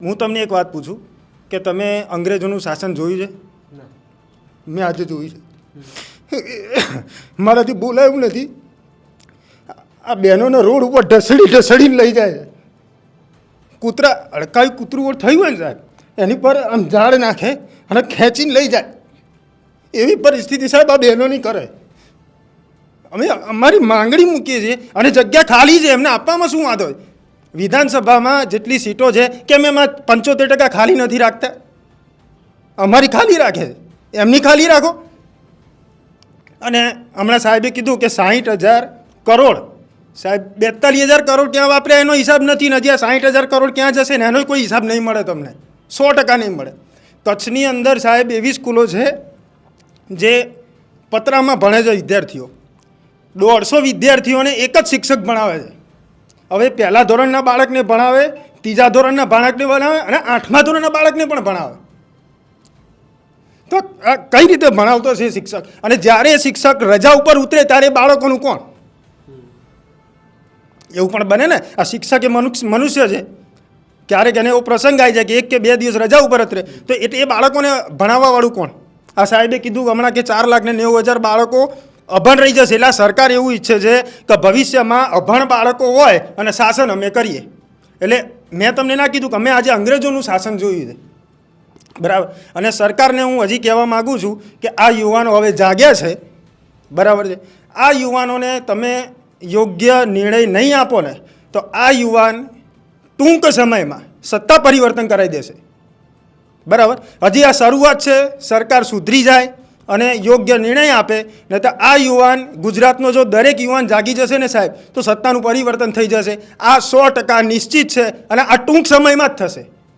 હું તમને એક વાત પૂછું કે તમે અંગ્રેજોનું શાસન જોયું છે? મેં આજે જોયું છે. મારાથી બોલાયું નથી. આ બહેનોને રોડ ઉપર ઢસડીને લઈ જાય છે. કૂતરા અડકાયું કૂતરું થયું હોય ને સાહેબ, એની પર આમ ઝાડ નાખે અને ખેંચીને લઈ જાય. એવી પરિસ્થિતિ સાહેબ આ બહેનોની કરે. અમે અમારી માંગણી મૂકીએ છીએ અને જગ્યા ખાલી છે, એમને આપવામાં શું વાંધો? વિધાનસભામાં જેટલી સીટો છે કેમ એમાં 75% ખાલી નથી રાખતા? અમારી ખાલી રાખે છે, એમની ખાલી રાખો. અને હમણાં સાહેબે કીધું કે 60,000 કરોડ, સાહેબ 42,000 કરોડ ક્યાં વાપર્યા એનો હિસાબ નથી. હજી આ 60,000 કરોડ ક્યાં જશે ને એનો કોઈ હિસાબ નહીં મળે તમને, 100% નહીં મળે. કચ્છની અંદર સાહેબ એવી સ્કૂલો છે જે પતરામાં ભણે છે વિદ્યાર્થીઓ. 150 વિદ્યાર્થીઓને એક જ શિક્ષક ભણાવે છે. હવે પહેલા ધોરણના બાળકને ભણાવે, ત્રીજા ધોરણના બાળકને ભણાવે અને 8મા ધોરણના બાળકને પણ ભણાવે. તો કઈ રીતે ભણાવતો છે શિક્ષક? અને જ્યારે શિક્ષક રજા ઉપર ઉતરે ત્યારે બાળકોનું કોણ? એવું પણ બને ને. આ શિક્ષક એ મનુષ્ય છે. ક્યારેક એને એવો પ્રસંગ આવી જાય કે 1 કે 2 દિવસ રજા ઉપર ઉતરે તો એ બાળકોને ભણાવવાવાળું કોણ? આ સાહેબે કીધું હમણાં કે 4,90,000 બાળકો અભણ રહી જશે. એટલે સરકાર એવું ઈચ્છે છે કે ભવિષ્યમાં અભણ બાળકો હોય અને શાસન અમે કરીએ. એટલે મેં તમને ના કીધું કે અમે આજે અંગ્રેજોનું શાસન જોયું છે, બરાબર. અને સરકારને હું હજી કહેવા માગું છું કે આ યુવાનો હવે જાગ્યા છે, બરાબર છે. આ યુવાનોને તમે યોગ્ય નિર્ણય નહીં આપો ને તો આ યુવાન ટૂંક સમયમાં સત્તા પરિવર્તન કરાવી દેશે, બરાબર. હજી આ શરૂઆત છે. સરકાર સુધરી જાય અને યોગ્ય નિર્ણય આપે ને તો આ યુવાન, ગુજરાતનો જો દરેક યુવાન જાગી જશે ને સાહેબ તો સત્તાનું પરિવર્તન થઈ જશે. આ 100% નિશ્ચિત છે અને આ ટૂંક સમયમાં જ થશે.